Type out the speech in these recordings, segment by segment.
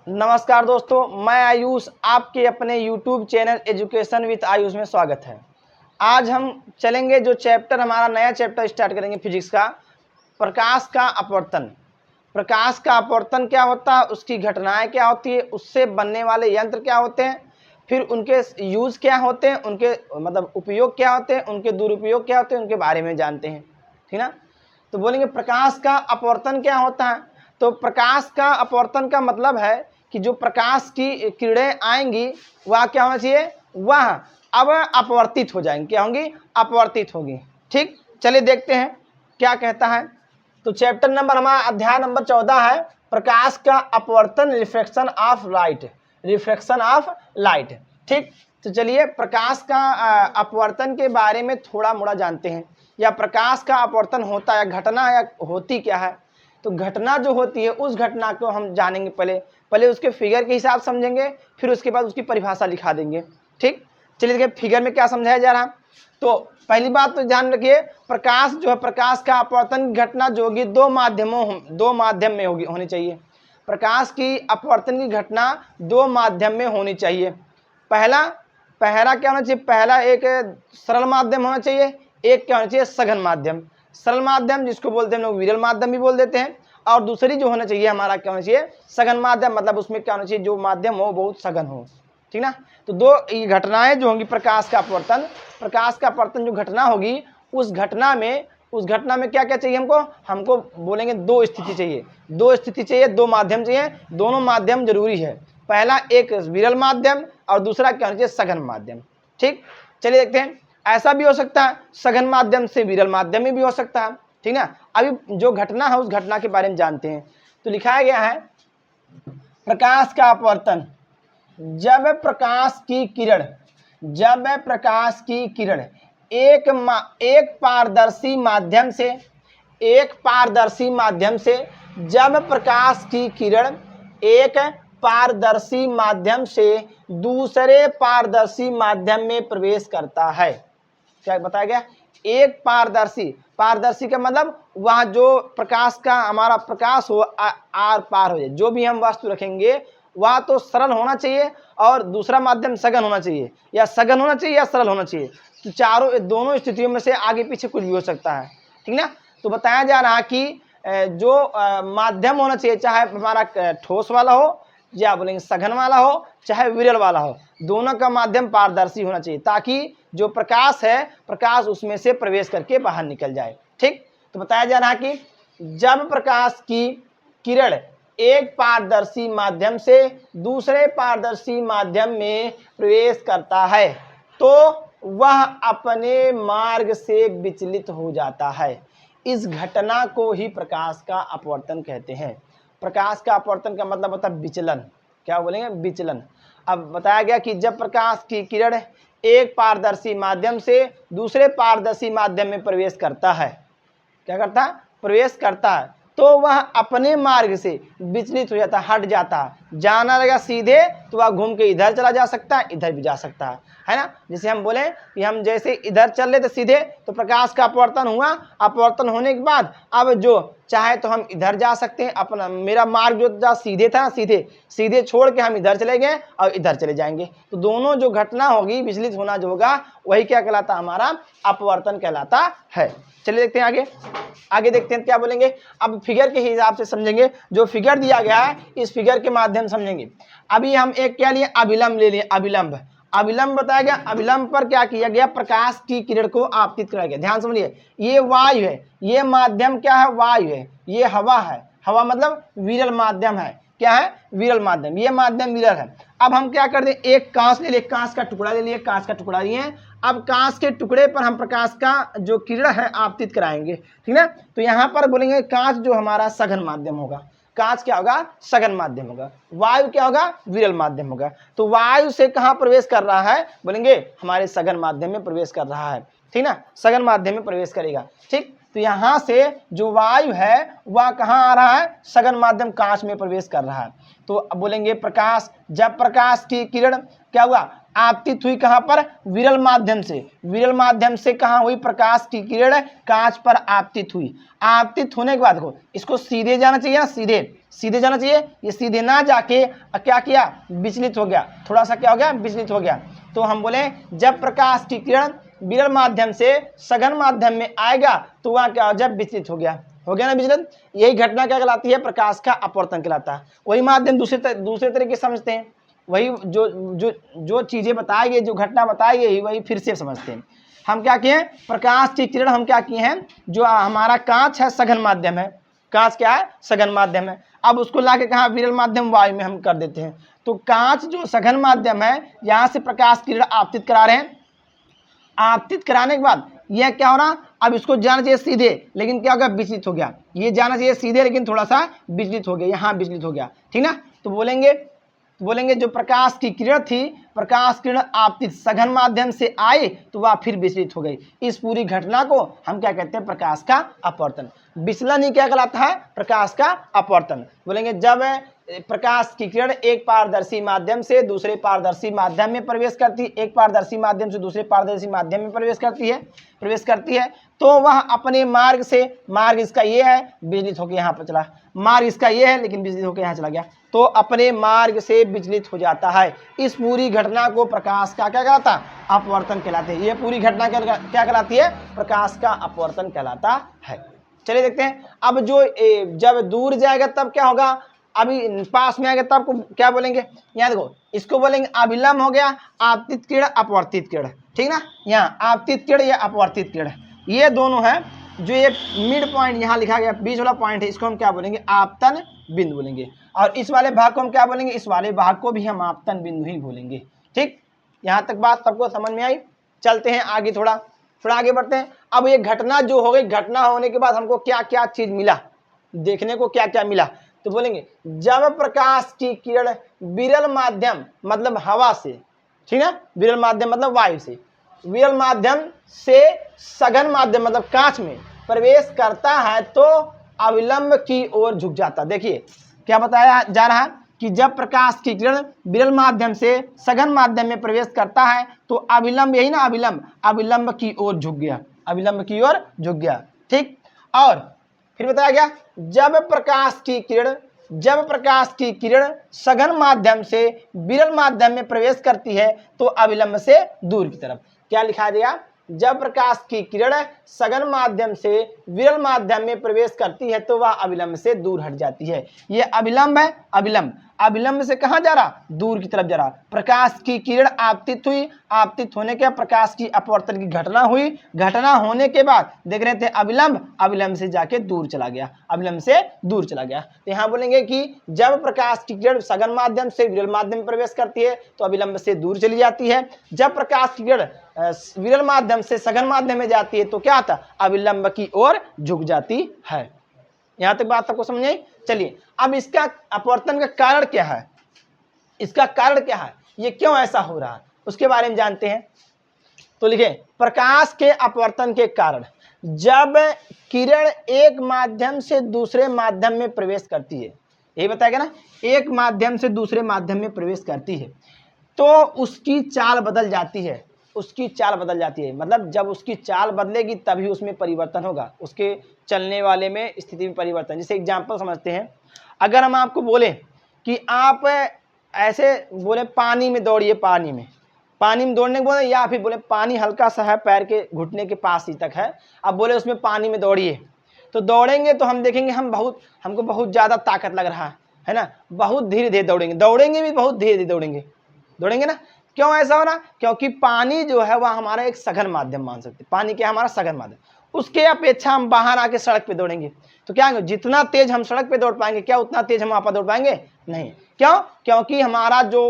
नमस्कार दोस्तों, मैं आयुष, आपके अपने YouTube channel education with Ayush में स्वागत है। आज हम चलेंगे जो चैप्टर हमारा नया चैप्टर स्टार्ट करेंगे फिजिक्स का, प्रकाश का अपवर्तन। प्रकाश का अपवर्तन क्या होता है, उसकी घटनाएं क्या होती है, उससे बनने वाले यंत्र क्या होते हैं, फिर उनके यूज़ क्या होते हैं, उनके मतलब उपयोग क्या होते हैं, उनके दुरुपयोग क्या होते हैं, उनके बारे में जानते हैं। ठीक ना। तो बोलेंगे प्रकाश का अपवर्तन क्या होता है। तो प्रकाश का अपवर्तन का मतलब है कि जो प्रकाश की किरणें आएंगी वह क्या होना चाहिए, वह अब अपवर्तित हो जाएंगी। क्या होंगी? अपवर्तित होगी। ठीक, चलिए देखते हैं क्या कहता है। तो चैप्टर नंबर हमारा अध्याय नंबर 14 है, प्रकाश का अपवर्तन, refraction of light. Refraction of light. ठीक, तो चलिए प्रकाश का अपवर्तन के बारे में थोड़ा मोड़ा जानते हैं, या प्रकाश का अपवर्तन होता है घटना या होती क्या है। तो घटना जो होती है उस घटना को हम जानेंगे। पहले उसके फिगर के हिसाब समझेंगे, फिर उसके बाद उसकी परिभाषा लिखा देंगे। ठीक, चलिए देखिए फिगर में क्या समझाया जा रहा। तो पहली बात तो ध्यान रखिए, प्रकाश जो है, प्रकाश का अपवर्तन की घटना जो होगी दो माध्यम में होनी चाहिए। प्रकाश की अपवर्तन की घटना दो माध्यम में होनी चाहिए। पहला क्या होना चाहिए, पहला एक सरल माध्यम होना चाहिए, एक क्या होना चाहिए, सघन माध्यम। सरल माध्यम जिसको बोलते हैं हम लोग विरल माध्यम भी बोल देते हैं, और दूसरी जो होना चाहिए हमारा क्या होना चाहिए, सघन माध्यम। मतलब उसमें क्या होना चाहिए, जो माध्यम हो बहुत सघन हो। ठीक ना। तो दो ये घटनाएं जो होंगी प्रकाश का अपवर्तन जो घटना होगी, उस घटना में क्या क्या चाहिए हमको बोलेंगे दो स्थिति चाहिए, दो माध्यम चाहिए, दोनों माध्यम जरूरी है। पहला एक विरल माध्यम और दूसरा क्या होना चाहिए, सघन माध्यम। ठीक, चलिए देखते हैं। ऐसा भी हो सकता है सघन माध्यम से विरल माध्यम में भी हो सकता है। ठीक ना। अभी जो घटना है उस घटना के बारे में जानते हैं। तो लिखाया गया है, प्रकाश का अपवर्तन, जब प्रकाश की किरण एक पारदर्शी माध्यम से जब प्रकाश की किरण एक पारदर्शी माध्यम से दूसरे पारदर्शी माध्यम में प्रवेश करता है। क्या बताया गया, एक पारदर्शी का मतलब वहां जो प्रकाश का हमारा प्रकाश हो आर पार हो जाए। जो भी हम वस्तु रखेंगे वह तो सरल होना चाहिए और दूसरा माध्यम सघन होना चाहिए, या सघन होना चाहिए या सरल होना चाहिए। तो दोनों स्थितियों में से आगे पीछे कुछ भी हो सकता है। ठीक ना। तो बताया जा रहा कि जो माध्यम होना चाहिए, चाहे हमारा ठोस वाला हो या बोलेंगे सघन वाला हो, चाहे विरल वाला हो, दोनों का माध्यम पारदर्शी होना चाहिए, ताकि जो प्रकाश है प्रकाश उसमें से प्रवेश करके बाहर निकल जाए। ठीक, तो बताया जा रहा कि जब प्रकाश की किरण एक पारदर्शी माध्यम से दूसरे पारदर्शी माध्यम में प्रवेश करता है तो वह अपने मार्ग से विचलित हो जाता है। इस घटना को ही प्रकाश का अपवर्तन कहते हैं। प्रकाश का अपवर्तन का मतलब होता है विचलन। क्या बोलेंगे, विचलन। अब बताया गया कि जब प्रकाश की किरण एक पारदर्शी माध्यम से दूसरे पारदर्शी माध्यम में प्रवेश करता है, क्या करता है, प्रवेश करता है, तो वह अपने मार्ग से विचलित हो जाता है, हट जाता है। जाना रहेगा सीधे तो वह घूम के इधर चला जा सकता है, इधर भी जा सकता है ना। जैसे हम बोले कि हम जैसे इधर चल रहे थे सीधे, तो प्रकाश का अपवर्तन हुआ, अपवर्तन होने के बाद अब जो चाहे तो हम इधर जा सकते हैं। अपना मेरा मार्ग जो जा सीधे था, सीधे छोड़ के हम इधर चले गए और इधर चले जाएंगे। तो दोनों जो घटना होगी, विचलित होना जो होगा, वही क्या कहलाता, हमारा अपवर्तन कहलाता है। चलिए देखते हैं आगे देखते हैं क्या बोलेंगे। अब फिगर के हिसाब से समझेंगे, जो फिगर दिया गया है इस फिगर के माध्यम समझेंगे। अभी हम एक क्या लिए, अभिलंब ले लिए। अभिलंब बताया गया, अभिलंब पर क्या किया गया, प्रकाश की किरण को आपतित कराया गया। ध्यान समझिए, ये वायु है, ये माध्यम क्या है, वायु है, ये हवा है। हवा मतलब विरल माध्यम है। क्या है, विरल माध्यम, ये माध्यम विरल है। अब हम क्या कर दें, एक कांच ले लिए, कांच का टुकड़ा ले लिए, कांच का टुकड़ा लिए। अब कांच के टुकड़े पर हम प्रकाश का जो किरण है आपतित कराएंगे। ठीक है। तो यहाँ पर बोलेंगे कांच जो हमारा सघन माध्यम होगा, कांच क्या होगा, सघन माध्यम होगा। वायु क्या होगा, विरल माध्यम होगा। तो वायु से कहाँ प्रवेश कर रहा है, बोलेंगे हमारे सघन माध्यम में प्रवेश कर रहा है। ठीक ना, सघन माध्यम में प्रवेश करेगा। ठीक, तो यहाँ से जो वायु है वह कहाँ आ रहा है, सघन माध्यम कांच में प्रवेश कर रहा है। तो अब बोलेंगे प्रकाश, जब प्रकाश की किरण क्या हुआ, आपतित हुई कहाँ पर, विरल माध्यम से कहाँ हुई, प्रकाश की किरण कांच पर आपतित हुई। आपतित होने के बाद इसको सीधे जाना चाहिए ना, सीधे जाना चाहिए, ये सीधे ना जाके क्या किया, विचलित हो गया, थोड़ा सा क्या हो गया, विचलित हो गया। तो हम बोले जब प्रकाश की किरण विरल माध्यम से सघन माध्यम में आएगा तो वह क्या हो, जब विचलित हो गया ना विचलित। यही घटना क्या कहलाती है, प्रकाश का अपवर्तन कहलाता है। वही माध्यम दूसरे तरीके से समझते हैं, वही जो जो जो चीजें बताई गई, जो घटना बताई गई वही फिर से समझते हैं। हम क्या किए, प्रकाश की किरण हम क्या किए हैं, जो हमारा कांच है सघन माध्यम है, कांच क्या है, सघन माध्यम है। अब उसको लाके कहा विरल माध्यम वायु में हम कर देते हैं। तो कांच जो सघन माध्यम है, यहां से प्रकाश की किरण आपतित करा रहे हैं। आपतित कराने के बाद यह क्या हो रहा, अब इसको जाना चाहिए सीधे, लेकिन क्या हो गया, विचलित हो गया। ये जाना चाहिए सीधे, लेकिन थोड़ा सा विचलित हो गया, यहाँ विचलित हो गया, ठीक ना। तो बोलेंगे जो प्रकाश की किरण थी, प्रकाश किरण आपतित सघन माध्यम से आई तो वह फिर विचलित हो गई। इस पूरी घटना को हम क्या कहते हैं, प्रकाश का अपवर्तन। विचलन ही क्या कहलाता है, प्रकाश का अपवर्तन। बोलेंगे जब प्रकाश की किरण एक पारदर्शी माध्यम से दूसरे पारदर्शी माध्यम में प्रवेश करती है, एक पारदर्शी माध्यम से दूसरे पारदर्शी माध्यम में प्रवेश करती है तो वह अपने मार्ग से, मार्ग इसका ये है, विचलित होकर यहाँ पर चला, मार्ग इसका ये है लेकिन विचलित होकर यहाँ चला गया, तो अपने मार्ग से विचलित हो जाता है। इस पूरी घटना को प्रकाश का क्या कहलाता है, अपवर्तन कहलाते हैं। ये पूरी घटना क्या कहलाती है, प्रकाश का अपवर्तन कहलाता है। चलिए देखते हैं, अब जो जब दूर जाएगा तब क्या होगा, अभी पास में आएगा तब को क्या बोलेंगे, यहाँ देखो इसको बोलेंगे अविलंब हो गया, आपतित किरण अपवर्तित किरण, ठीक ना। यहाँ आपतित किरण या अपवर्तित किरण, ये दोनों है। जो ये मिड पॉइंट यहाँ लिखा गया, बीच वाला पॉइंट है, इसको हम क्या बोलेंगे, आपतन बिंदु बोलेंगे। और इस वाले भाग को हम क्या बोलेंगे, इस वाले भाग को भी हम आपतन बिंदु ही बोलेंगे। ठीक, यहाँ तक बात सबको समझ में आई। चलते हैं आगे, थोड़ा आगे बढ़ते हैं। अब ये घटना जो हो गई, घटना होने के बाद हमको क्या क्या चीज मिला, देखने को क्या क्या मिला, तो बोलेंगे जब प्रकाश की किरण विरल माध्यम मतलब हवा से, ठीक है, विरल माध्यम मतलब वायु से, विरल माध्यम से सघन माध्यम मतलब कांच में प्रवेश करता है तो अविलंब की ओर झुक जाता। देखिए क्या बताया जा रहा है कि जब प्रकाश की किरण विरल माध्यम से सघन माध्यम में प्रवेश करता है तो अविलंब, यही ना अविलंब की ओर झुक गया, अविलंब की ओर झुक गया। ठीक, और फिर बताया गया जब प्रकाश की किरण सघन माध्यम से विरल माध्यम में प्रवेश करती है तो अविलंब से दूर की तरफ। क्या लिखा गया, जब प्रकाश की किरण सघन माध्यम से विरल माध्यम में प्रवेश करती है तो वह अविलंब से दूर हट जाती है। ये अविलंब है, अविलंब से कहां जा रहा, दूर की तरफ जा रहा। प्रकाश की किरण आपतित हुई, आपतित होने के प्रकाश की अपवर्तन की घटना हुई, घटना होने के बाद देख रहे थे अविलंब से जाके दूर चला गया, अविलंब से दूर चला गया। तो यहाँ बोलेंगे कि जब प्रकाश की किरण सघन माध्यम से विरल माध्यम में प्रवेश करती है तो अविलंब से दूर चली जाती है। जब प्रकाश की किरण विरल माध्यम से सघन माध्यम में जाती है तो क्या आता, अविलंब की ओर झुक जाती है। यहां तक बात सबको समझ आई। चलिए अब इसका अपवर्तन का कारण क्या है, इसका कारण क्या है, ये क्यों ऐसा हो रहा है, उसके बारे में जानते हैं। तो लिखे प्रकाश के अपवर्तन के कारण, जब किरण एक माध्यम से दूसरे माध्यम में प्रवेश करती है, यही बताएगा ना, एक माध्यम से दूसरे माध्यम में प्रवेश करती है तो उसकी चाल बदल जाती है, उसकी चाल बदल जाती है। मतलब जब उसकी चाल बदलेगी तभी उसमें परिवर्तन होगा, उसके चलने वाले में स्थिति में परिवर्तन। जैसे एग्जांपल समझते हैं, अगर हम आपको बोले कि आप ऐसे बोले पानी में दौड़िए, पानी में दौड़ने को बोले, या फिर बोले पानी हल्का सा है, पैर के घुटने के पास ही तक है, अब बोले उसमें पानी में दौड़िए, तो दौड़ेंगे तो हम देखेंगे हमको बहुत ज़्यादा ताकत लग रहा है ना, बहुत धीरे धीरे दौड़ेंगे भी बहुत धीरे धीरे दौड़ेंगे ना। क्यों ऐसा हो रहा, क्योंकि पानी जो है वह हमारा एक सघन माध्यम मान सकते, पानी क्या हमारा सघन माध्यम, उसके अपेक्षा हम बाहर आके सड़क पे दौड़ेंगे तो क्या, जितना तेज हम सड़क पे दौड़ पाएंगे, क्या उतना तेज हम वहां पर दौड़ पाएंगे, नहीं। क्यों, क्योंकि हमारा जो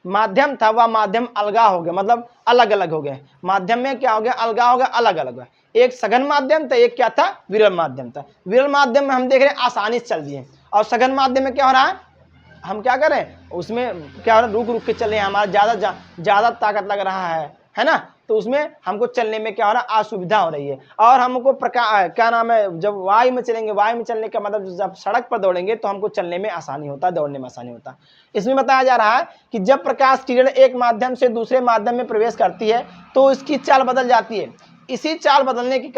माध्यम था वह माध्यम अलगाव हो गया, मतलब अलग अलग हो गए। माध्यम में क्या हो गया, अलगाव हो गया, अलग अलग हुआ। एक सघन माध्यम था, एक क्या था, विरल माध्यम था। विरल माध्यम में हम देख रहे हैं आसानी से चल दिए, और सघन माध्यम में क्या हो रहा है, हम क्या कर रहे हैं, उसमें क्या हो रहा है, रुक के चल रहे हैं, हमारा ज्यादा ताकत लग रहा है ना, तो उसमें हमको चलने में क्या हो रहा है, असुविधा हो रही है। और हमको क्या नाम है, जब वायु में चलेंगे, वायु में चलने का मतलब जब सड़क पर दौड़ेंगे तो हमको चलने में आसानी होता है, दौड़ने में आसानी होता है। इसमें बताया जा रहा है कि जब प्रकाश की किरण एक माध्यम से दूसरे माध्यम में प्रवेश करती है तो इसकी चाल बदल जाती है। इसकी चाल बदलने के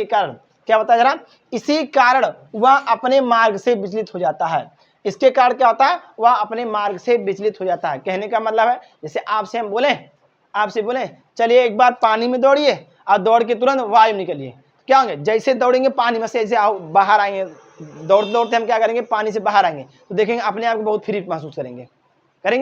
कारण क्या होता है जरा, इसी कारण वह अपने मार्ग से विचलित हो जाता है। इसके कारण क्या होता है, वह अपने मार्ग से विचलित हो जाता है। कहने का मतलब है जैसे आपसे बोले चलिए एक बार पानी में दौड़िए और दौड़ के तुरंत वायु निकलिए, क्या होंगे, जैसे दौड़ेंगे पानी में से ऐसे बाहर आएंगे, दौड़ते दौड़ते हम क्या करेंगे, पानी से बाहर आएंगे तो देखेंगे अपने आप को बहुत फ्री महसूस करेंगे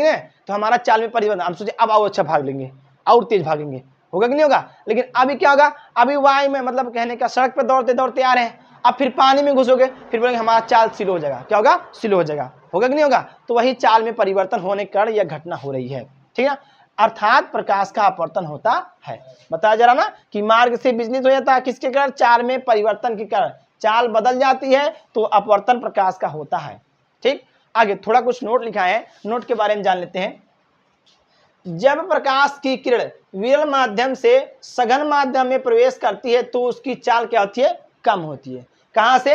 ना, तो हमारा चाल में परिवर्तन, हम सोचे अब आओ अच्छा भाग लेंगे और तेज भागेंगे, होगा कि नहीं होगा। लेकिन अभी क्या होगा, अभी वायु में मतलब कहने का सड़क पर दौड़ते दौड़ते आ रहे हैं, अब फिर पानी में घुसोगे, फिर बोलेंगे हमारा चाल स्लो हो जाएगा, क्या होगा, स्लो हो जाएगा, होगा कि नहीं होगा। तो वही चाल में परिवर्तन होने के कारण यह घटना हो रही है, ठीक है। अर्थात प्रकाश का अपवर्तन होता है। बताया जा रहा ना कि मार्ग से विचलित हो जाता है, किसके कारण, चाल में परिवर्तन के कारण चाल बदल जाती है, तो अपवर्तन प्रकाश का होता है। ठीक, आगे थोड़ा कुछ नोट लिखा है, नोट के बारे में जान लेते हैं। जब प्रकाश की किरण विरल माध्यम से सघन माध्यम में प्रवेश करती है तो उसकी चाल क्या होती है, कम होती है। कहां से,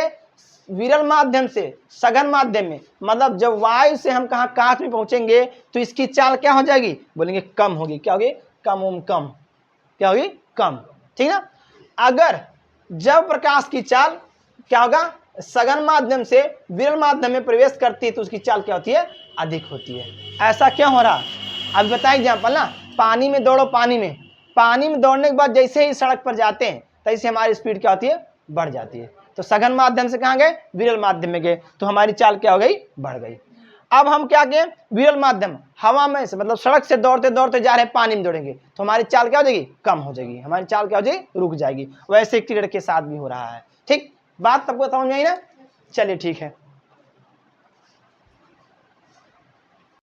विरल माध्यम से सघन माध्यम में, मतलब जब वायु से हम कहा कांच में पहुंचेंगे तो इसकी चाल क्या हो जाएगी, बोलेंगे कम होगी, क्या होगी, कम, क्या होगी, कम, ठीक ना। अगर जब प्रकाश की चाल क्या होगा, सघन माध्यम से विरल माध्यम में प्रवेश करती है तो उसकी चाल क्या होती है, अधिक होती है। ऐसा क्यों हो रहा, अब बताइए एग्जाम्पल ना, पानी में दौड़ो, पानी में दौड़ने के बाद जैसे ही सड़क पर जाते हैं तैसे हमारी स्पीड क्या होती है, बढ़ जाती है। तो सघन माध्यम से कहाँ गए, विरल माध्यम में गए, तो हमारी चाल क्या हो गई, बढ़ गई। अब हम क्या किए, विरल माध्यम हवा में से मतलब सड़क से दौड़ते दौड़ते जा रहे हैं, पानी में दौड़ेंगे तो हमारी चाल क्या हो जाएगी, कम हो जाएगी, हमारी चाल क्या हो जाएगी, रुक जाएगी। वैसे किरण के साथ भी हो रहा है। ठीक, बात सबको समझ में आई ना, चलिए ठीक है।